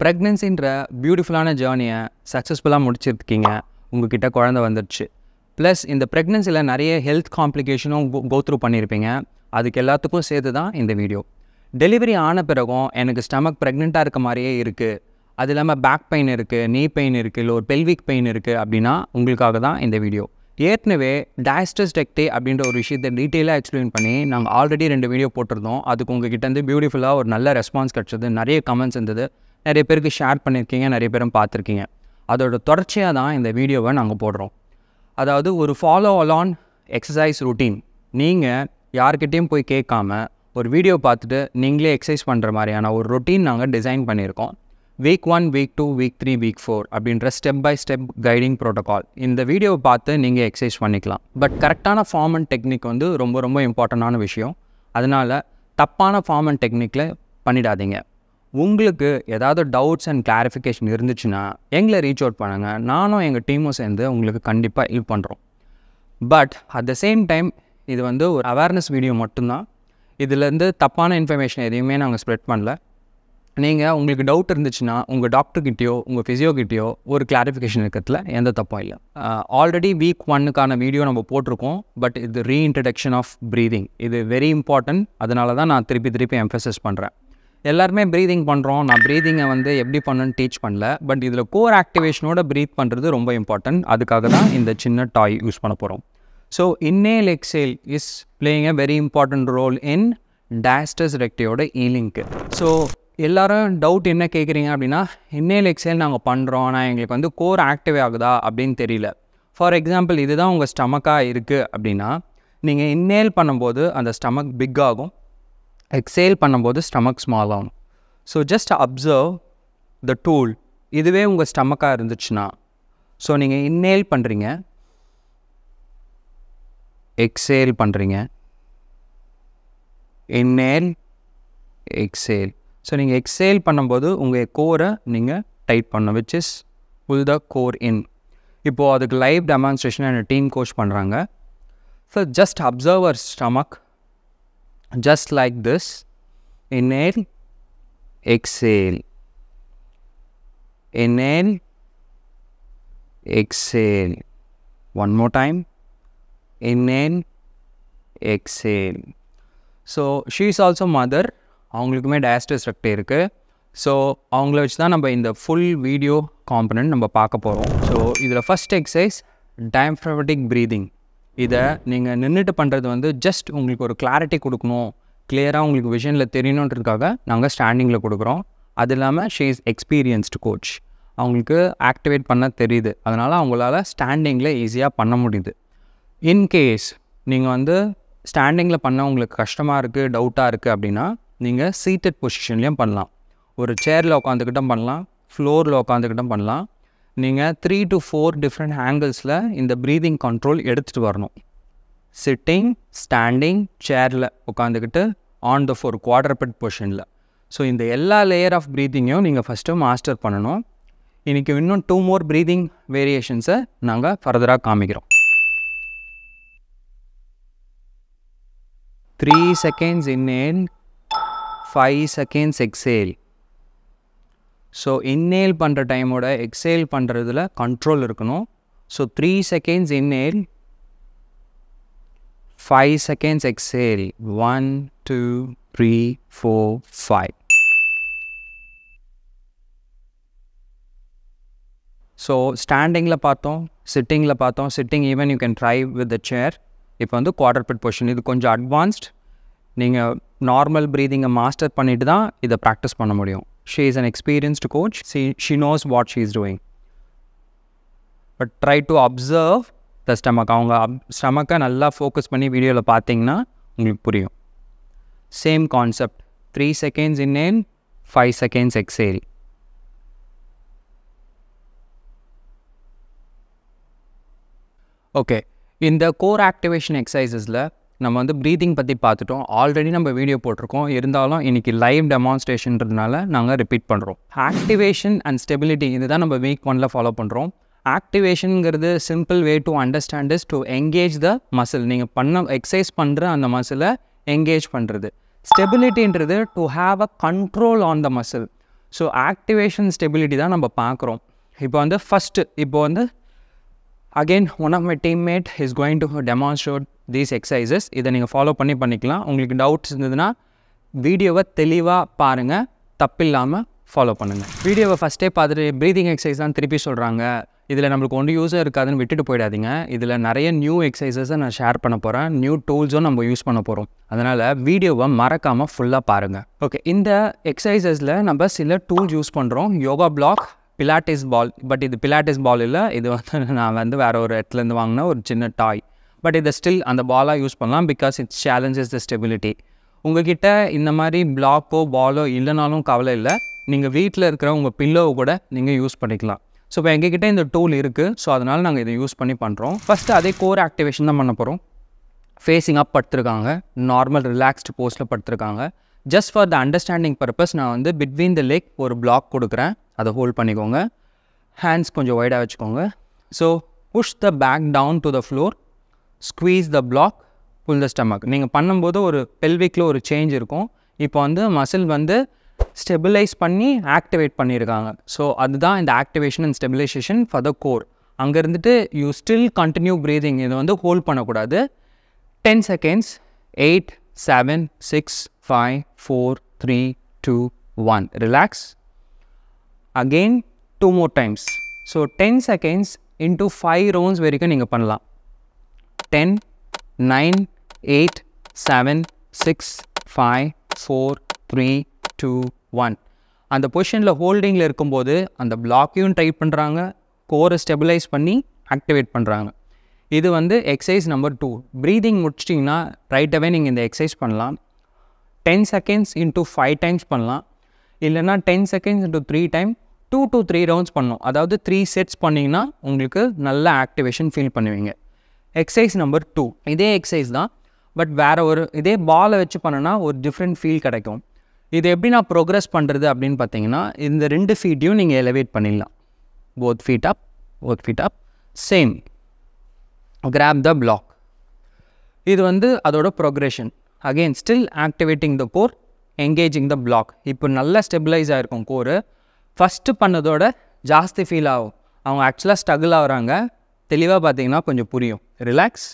ப்ரெக்னென்சின்ற பியூட்டிஃபுல்லான ஜேர்னியை சக்ஸஸ்ஃபுல்லாக முடிச்சிருக்கீங்க. உங்ககிட்ட குழந்தை வந்துடுச்சு. ப்ளஸ் இந்த ப்ரெக்னென்சியில் நிறைய ஹெல்த் காம்ப்ளிகேஷனும் கோத்ரூ பண்ணியிருப்பீங்க. அதுக்கு எல்லாத்துக்கும் சேர்த்து தான் இந்த வீடியோ. டெலிவரி ஆன பிறகும் எனக்கு ஸ்டமக் ப்ரெக்னெண்ட்டாக இருக்க மாதிரியே இருக்குது, அது இல்லாமல் பேக் பெயின் இருக்குது, நீ பெயின் இருக்குது, இல்லை ஒரு பெல்விக் பெயின் இருக்குது அப்படின்னா உங்களுக்காக தான் இந்த வீடியோ. ஏற்கனவே டயஸ்டஸ்டெக்டே அப்படின்ற ஒரு விஷயத்தை டீட்டெயிலாக எக்ஸ்பிளைன் பண்ணி நாங்கள் ஆல்ரெடி 2 வீடியோ போட்டிருந்தோம். அதுக்கு உங்ககிட்டேருந்து பியூட்டிஃபுல்லாக ஒரு நல்ல ரெஸ்பான்ஸ் கிடச்சது, நிறைய கமெண்ட்ஸ் இருந்தது, நிறைய பேருக்கு ஷேர் பண்ணியிருக்கீங்க, நிறைய பேரும் பார்த்துருக்கீங்க. அதோட தொடர்ச்சியாக தான் இந்த வீடியோவை நாங்கள் போடுறோம். அதாவது ஒரு ஃபாலோ அலான் எக்ஸசைஸ் ரூட்டீன். நீங்கள் யார்கிட்டையும் போய் கேட்காம ஒரு வீடியோ பார்த்துட்டு நீங்களே எக்ஸசைஸ் பண்ணுற மாதிரியான ஒரு ரொட்டீன் நாங்கள் டிசைன் பண்ணியிருக்கோம். வீக் 1, வீக் 2, வீக் 3, வீக் 4 அப்படின்ற step by step guiding protocol. இந்த வீடியோவை பார்த்து நீங்கள் எக்ஸசைஸ் பண்ணிக்கலாம். பட் கரெக்டான ஃபார்ம் அண்ட் டெக்னிக் வந்து ரொம்ப ரொம்ப இம்பார்ட்டண்டான விஷயம். அதனால் தப்பான ஃபார்ம் அண்ட் டெக்னிக்கில் பண்ணிடாதீங்க. உங்களுக்கு ஏதாவது டவுட்ஸ் அண்ட் கிளாரிஃபிகேஷன் இருந்துச்சுன்னா எங்களை ரீச் அவுட் பண்ணுங்கள். நானும் எங்கள் டீமும் சேர்ந்து உங்களுக்கு கண்டிப்பாக ஹெல்ப் பண்ணுறோம். But at the same time இது வந்து ஒரு அவேர்னஸ் வீடியோ மட்டும்தான். இதுலேருந்து தப்பான இன்ஃபர்மேஷன் எதையுமே நாங்கள் ஸ்ப்ரெட் பண்ணல. நீங்கள் உங்களுக்கு டவுட் இருந்துச்சுன்னா உங்கள் டாக்டர்கிட்டையோ உங்கள் ஃபிசியோகிட்டையோ ஒரு கிளாரிஃபிகேஷன் இருக்கிறதுல எந்த தப்பும் இல்லை. ஆல்ரெடி வீக் 1க்கான வீடியோ நம்ம போட்டிருக்கோம். பட் இது ரீஇன்ட்ரடக்ஷன் ஆஃப் ப்ரீதிங், இது வெரி இம்பார்ட்டன்ட். அதனால தான் நான் திருப்பி எம்ஃபசைஸ் பண்ணுறேன். எல்லாருமே ப்ரீதிங் பண்ணுறோம். நான் ப்ரீதிங்கை வந்து எப்படி பண்ணணும்னு டீச் பண்ணல. பட் இதில் கோர் ஆக்டிவேஷனோட ப்ரீத் பண்ணுறது ரொம்ப இம்பார்ட்டன்ட். அதுக்காக தான் இந்த சின்ன டாய் யூஸ் பண்ண போகிறோம். So inhale exhale is playing a very important role in diastasis ரெக்டியோட ஹீலிங்க்கு. ஸோ எல்லோரும் டவுட் என்ன கேட்குறீங்க அப்படின்னா, இன்னேல் எக்ஸேல் நாங்கள் பண்ணுறோம், ஆனால் எங்களுக்கு வந்து கோர் ஆக்டிவே ஆகுதா அப்படின்னு தெரியல. ஃபார் எக்ஸாம்பிள், இதுதான் உங்கள் ஸ்டமக்காக இருக்குது அப்படின்னா நீங்கள் இன்னேல் பண்ணும்போது அந்த ஸ்டமக் பிக் ஆகும், எக்ஸேல் பண்ணும்போது ஸ்டமக் ஸ்மால் ஆகும். So just observe the tool. இதுவே உங்கள் ஸ்டமக்காக இருந்துச்சுன்னா, ஸோ நீங்கள் இன்னேல் பண்ணுறீங்க, எக்ஸேல் பண்ணுறீங்க, இன்னேல், எக்ஸேல். ஸோ நீங்கள் எக்ஸேல் பண்ணும்போது உங்கள் கோரை நீங்கள் டைட் பண்ண, which is pull the core in. இப்போது அதுக்கு லைவ் டெமான்ஸ்ட்ரேஷன் என் டீம் கோச் பண்ணுறாங்க. ஸோ ஜஸ்ட் அப்சர்வ் அவர் stomach just like this. Inhale, exhale, inhale, exhale. One more time. Inhale, exhale. So she is also mother. அவங்களுக்குமே டயஸ்டஸ் ரெக்டே இருக்குது. So அவங்கள வச்சு தான் நம்ம இந்த ஃபுல் வீடியோ காம்பனன்ட் நம்ம பார்க்க போகிறோம். ஸோ இதில் ஃபஸ்ட் எக்ஸசைஸ் டயம்ஃப்ரமேட்டிக் ப்ரீதிங். இதை நீங்கள் நின்றுட்டு பண்ணுறது வந்து ஜஸ்ட் உங்களுக்கு ஒரு கிளாரிட்டி கொடுக்கணும், கிளியராக உங்களுக்கு விஷனில் தெரியணுன்றதுக்காக நாங்கள் ஸ்டாண்டிங்கில் கொடுக்குறோம். அது இல்லாமல் ஷீ இஸ் எக்ஸ்பீரியன்ஸ்டு கோச். அவங்களுக்கு ஆக்டிவேட் பண்ண தெரியுது, அதனால் அவங்களால ஸ்டாண்டிங்கில் ஈஸியாக பண்ண முடியுது. இன்கேஸ் நீங்கள் வந்து ஸ்டாண்டிங்கில் பண்ண உங்களுக்கு கஷ்டமாக இருக்குது, டவுட்டாக இருக்குது அப்படின்னா நீங்கள் சீட்டட் பொசிஷன்லேயும் பண்ணலாம். ஒரு சேரில் உட்காந்துக்கிட்டும் பண்ணலாம், ஃப்ளோரில் உட்காந்துக்கிட்டும் பண்ணலாம். நீங்கள் 3 to 4 டிஃப்ரெண்ட் ஆங்கிள்ஸில் இந்த ப்ரீதிங் கண்ட்ரோல் எடுத்துகிட்டு வரணும். சிட்டிங், ஸ்டாண்டிங், சேரில் உட்காந்துக்கிட்டு, ஆன் த 4 குவாட்ரபெட் பொசிஷனில். ஸோ இந்த எல்லா லேயர் ஆஃப் ப்ரீதிங்கையும் நீங்கள் ஃபஸ்ட்டு மாஸ்டர் பண்ணணும். இன்றைக்கி இன்னும் 2 more ப்ரீதிங் வேரியேஷன்ஸை நாங்கள் ஃபர்தராக காமிக்கிறோம். 3 seconds inhale, 5 seconds exhale. So இன்னேல் பண்ணுற டைமோட எக்ஸேல் பண்ணுறதுல கண்ட்ரோல் இருக்கணும். So 3 seconds inhale, 5 seconds exhale. 1, 2, 3, 4, 5. So ஸ்டாண்டிங்கில் பார்த்தோம், சிட்டிங்கில் பார்த்தோம். Sitting even you can try with the chair. இப்போ வந்து குவாட்ரபெட் பொசிஷன், இது கொஞ்சம் அட்வான்ஸ்ட். நீங்கள் நார்மல் ப்ரீதிங்கை மாஸ்டர் பண்ணிட்டு தான் இதை ப்ராக்டிஸ் பண்ண முடியும். She is an experienced coach. She knows what she is doing. But try to observe the stomach. அவங்க ஸ்டமக்கை நல்லா ஃபோக்கஸ் பண்ணி வீடியோவில் பார்த்தீங்கன்னா உங்களுக்கு புரியும். Same concept. 3 seconds inhale, 5 seconds exhale. Okay, இந்த கோர் ஆக்டிவேஷன் எக்ஸசைசஸில் நம்ம வந்து ப்ரீதிங் பற்றி பார்த்துட்டோம். ஆல்ரெடி நம்ம வீடியோ போட்டிருக்கோம். இருந்தாலும் இன்றைக்கி லைவ் டெமான்ஸ்ட்ரேஷன்றதுனால நாங்கள் ரிப்பீட் பண்ணுறோம். ஆக்டிவேஷன் அண்ட் ஸ்டெபிலிட்டி, இதுதான் நம்ம வீக் 1ல் ஃபாலோ பண்ணுறோம். ஆக்டிவேஷனுங்கிறது simple way to understand is to engage the muscle. நீங்கள் பண்ண எக்ஸசைஸ் பண்ணுற அந்த மசிலை என்கேஜ் பண்ணுறது. ஸ்டெபிலிட்டின்றது to have a control on the muscle. So activation stability தான் நம்ம பார்க்குறோம். இப்போ வந்து ஃபஸ்ட்டு இப்போ வந்து again one of my teammate is going to demonstrate these exercises. இதை நீங்கள் ஃபாலோ பண்ணிக்கலாம். உங்களுக்கு டவுட்ஸ் இருந்ததுன்னா வீடியோவை தெளிவாக பாருங்கள், தப்பில்லாமல் ஃபாலோ பண்ணுங்கள். வீடியோவை ஃபஸ்ட்டே பார்த்துட்டு ப்ரீதிங் எக்ஸசைஸ் தான் திருப்பி சொல்கிறாங்க, இதில் நம்மளுக்கு ஒன்றும் யூஸாக இருக்காதுன்னு விட்டுட்டு போயிடாதீங்க. இதில் நிறைய நியூ எக்ஸசைஸை நான் ஷேர் பண்ண போகிறேன், நியூ டூல்ஸும் நம்ம யூஸ் பண்ண போகிறோம். அதனால் வீடியோவை மறக்காமல் ஃபுல்லாக பாருங்கள். ஓகே, இந்த எக்ஸசைசஸில் நம்ம சில டூல்ஸ் யூஸ் பண்ணுறோம். Yoga block, pilates ball. But இது பிலாட்டிஸ் பால் இல்லை, இது வந்து நான் வந்து வேறு ஒரு இடத்துலேருந்து வாங்கின ஒரு சின்ன டாய். பட் இதை ஸ்டில் அந்த பாலாக யூஸ் பண்ணலாம் because it's challenges the stability. உங்கள்கிட்ட இந்த மாதிரி பிளாக்கோ பாலோ இல்லைனாலும் கவலை இல்லை, நீங்கள் வீட்டில் இருக்கிற உங்கள் பில்லோவை கூட நீங்கள் யூஸ் பண்ணிக்கலாம். ஸோ இப்போ எங்ககிட்ட இந்த டூல் இருக்குது, ஸோ அதனால் நாங்கள் இதை யூஸ் பண்ணி பண்ணுறோம். ஃபஸ்ட்டு அதே கோர் ஆக்டிவேஷன் தான் பண்ண போகிறோம். ஃபேஸிங் அப் படுத்துருக்காங்க, நார்மல் ரிலாக்ஸ்டு போஸ்ட்டில் படுத்துருக்காங்க. Just for the understanding purpose நான் வந்து பிட்வீன் த லெக் ஒரு பிளாக் கொடுக்குறேன், அதை ஹோல்ட் பண்ணிக்கோங்க. ஹேண்ட்ஸ் கொஞ்சம் வைடாக வச்சுக்கோங்க. So push the back down to the floor, squeeze the block, pull the stomach. நீங்கள் பண்ணும்போது ஒரு பெல்விக்கில் ஒரு சேஞ்ச் இருக்கும். இப்போ வந்து மசில் வந்து ஸ்டெபிலைஸ் பண்ணி ஆக்டிவேட் பண்ணியிருக்காங்க. ஸோ அதுதான் இந்த activation and stabilization for the core. அங்கே இருந்துட்டு யூ ஸ்டில் கண்டினியூ ப்ரீதிங். இதை வந்து ஹோல்ட் பண்ணக்கூடாது. 10 seconds. 8, 7, 6, 5, 4, 3, 2, 1. Relax. Again 2 more times. So 10 seconds into 5 rounds வரைக்கும் நீங்கள் பண்ணலாம். 10, 9, 8, 7, 6, 5, 4, 3, 2, 1. அந்த பொசிஷனில் ஹோல்டிங்கில் இருக்கும்போது அந்த பிளாக்கையும் டைட் பண்ணுறாங்க, கோரை ஸ்டெபிலைஸ் பண்ணி ஆக்டிவேட் பண்ணுறாங்க. இது வந்து எக்ஸசைஸ் நம்பர் 2. ப்ரீதிங் முடிச்சிட்டிங்கன்னா ரைட்டாகவே நீங்கள் இந்த எக்ஸசைஸ் பண்ணலாம். 10 seconds into 5 times பண்ணலாம். இல்லைனா 10 seconds into 3 times 2 to 3 rounds பண்ணணும். அதாவது 3 sets பண்ணிங்கன்னா உங்களுக்கு நல்ல ஆக்டிவேஷன் ஃபீல் பண்ணுவீங்க. எக்ஸசைஸ் நம்பர் 2 இதே எக்ஸசைஸ் தான், பட் வேறு ஒரு இதே பாலை வச்சு பண்ணனா ஒரு டிஃப்ரெண்ட் ஃபீல் கிடைக்கும். இது எப்படி நான் ப்ரோக்ரஸ் பண்ணுறது அப்படின்னு பார்த்தீங்கன்னா, இந்த 2 ஃபீட்டையும் நீங்கள் எலவேட் பண்ணிடலாம். both feet up, same. Grab the block. இது வந்து அதோட progression. Again still activating the core, engaging the block. இப்போ நல்லா ஸ்டெபிலைஸ் ஆகிருக்கும் கோரு. ஃபஸ்ட்டு பண்ணதோட ஜாஸ்தி ஃபீல் ஆகும். அவங்க ஆக்சுவலாக ஸ்ட்ரகிள் ஆகிறாங்க. தெளிவாக பார்த்தீங்கன்னா கொஞ்சம் புரியும். ரிலாக்ஸ்.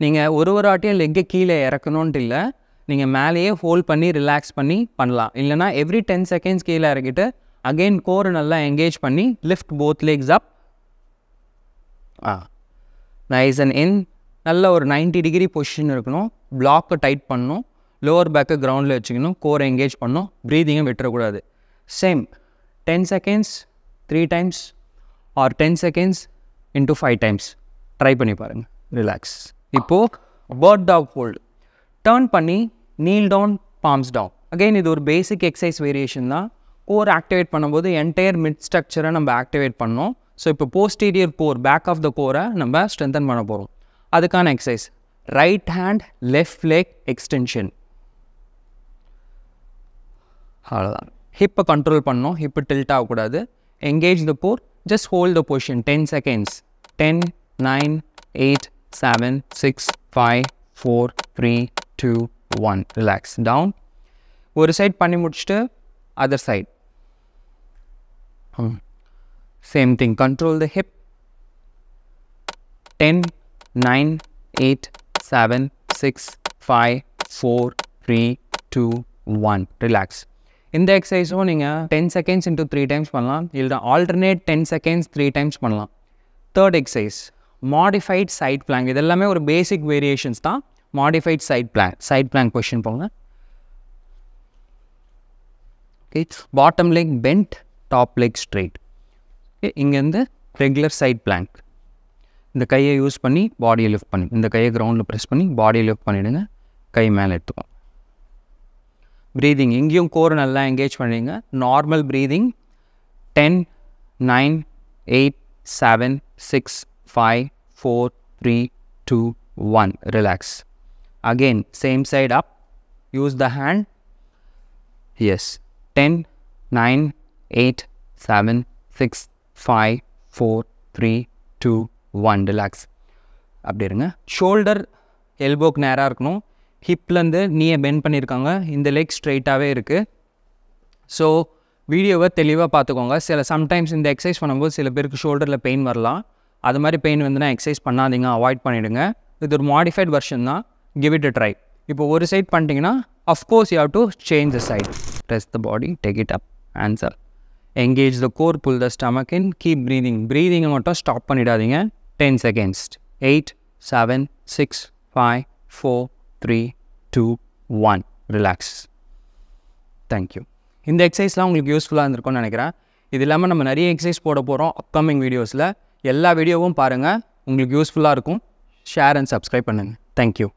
நீங்கள் ஒரு ஆட்டியும் லெக்கை கீழே இறக்கணுன்ட்டு இல்லை, நீங்கள் மேலேயே ஹோல்ட் பண்ணி ரிலாக்ஸ் பண்ணி பண்ணலாம். இல்லைனா எவ்ரி 10 seconds கீழே இறக்கிட்டு அகெயின் கோரை நல்லா என்கேஜ் பண்ணி lift both legs up. Nice and in. நல்ல ஒரு 90 degree பொசிஷன் இருக்கணும். பிளாக்கை டைட் பண்ணணும், லோவர் பேக்கை கிரவுண்டில் வச்சுக்கணும், கோரை என்கேஜ் பண்ணணும், ப்ரீதிங்கை விட்டுறக்கூடாது. Same 10 seconds 3 times or 10 seconds into 5 times try பண்ணி பாருங்கள். ரிலாக்ஸ். இப்போது பேர்ட் டாக் ஹோல்டு டர்ன் பண்ணி kneel down, palms down. Again இது ஒரு பேசிக் எக்ஸசைஸ் வேரியேஷன் தான். கோர் ஆக்டிவேட் பண்ணும்போது என்டையர் மிட் ஸ்ட்ரக்சரை நம்ம ஆக்டிவேட் பண்ணோம். ஸோ இப்போ posterior core, back of the கோரை நம்ம ஸ்ட்ரென்தன் பண்ண போகிறோம். அதுக்கான exercise right hand left leg extension. அவ்வளோதான். ஹிப்பை கண்ட்ரோல் பண்ணோம், ஹிப்பு டில்ட் ஆகக்கூடாது. Engage the core, just hold the position 10 seconds. 10, 9, 8, 7, 6, 5, 4, 3, 2, 1. Relax. Down. ஒரு சைட் பண்ணி முடிச்சுட்டு other side. Same thing. Control the hip. 10, 9, 8, 7, 6, 5, 4, 3, 2, 1. Relax. இந்த எக்ஸசைஸும் நீங்கள் 10 seconds into 3 times பண்ணலாம். இல்லை ஆல்டர்னேட் 10 seconds 3 times பண்ணலாம். Third exercise modified side plank. இது எல்லாமே ஒரு பேசிக் வேரியேஷன்ஸ் தான். மாடிஃபைட் சைட் பிளாங்க் பொசிஷன் போங்க. Okay, bottom leg bent, top leg straight. Okay, இங்கேருந்து ரெகுலர் சைட் பிளாங்க். இந்த கையை யூஸ் பண்ணி பாடியை லிஃப்ட் பண்ணி, இந்த கையை கிரவுண்டில் ப்ரெஸ் பண்ணி பாடியை லிஃப்ட் பண்ணிவிடுங்க. கை மேலே எடுத்துக்கோங்க. ப்ரீதிங் இங்கேயும் கோர் நல்லா என்கேஜ் பண்ணிடுங்க. Normal breathing. 10, 9, 8, 7, 6, 5, 4, 3, 2, 1. Relax. Again, same side up. Use the hand. Yes. 10, 9, 8, 7, 6, 5, 4, 3, 2, 1. Relax. அப்படி இருங்க. ஷோல்டர் எல்போக்கு நேராக இருக்கணும். ஹிப்லேருந்து நீயை பெண்ட் பண்ணியிருக்காங்க. இந்த லெக் ஸ்ட்ரைட்டாகவே இருக்குது. ஸோ வீடியோவை தெளிவாக பார்த்துக்கோங்க. சம்டைம்ஸ் இந்த எக்ஸசைஸ் பண்ணும்போது சில பேருக்கு ஷோல்டரில் பெயின் வரலாம். அது மாதிரி பெயின் வந்துன்னா எக்ஸசைஸ் பண்ணாதீங்க, அவாய்ட் பண்ணிவிடுங்க. இது ஒரு மாடிஃபைட் வெர்ஷன் தான். Give it a try. இப்போ ஒரு சைட் பண்ணிட்டீங்கன்னா of course you have to change the side. Press the body, take it up, hands up. Engage the core, pull the stomach in, keep breathing. Breathing மட்டும் stop பண்ணிடாதீங்க. 10 seconds. 8, 7, 6, 5, 4, 3, 2, 1. Relax. Thank you. இந்த எக்ஸசைஸ்லாம் உங்களுக்கு யூஸ்ஃபுல்லாக இருந்திருக்கும்னு நினைக்கிறேன். இது இல்லாமல் நம்ம நிறைய எக்ஸசைஸ் போட போகிறோம் அப்கமிங் வீடியோஸில். எல்லா வீடியோவும் பாருங்கள், உங்களுக்கு யூஸ்ஃபுல்லாக இருக்கும். ஷேர் அண்ட் சப்ஸ்கிரைப் பண்ணுங்கள். தேங்க்யூ.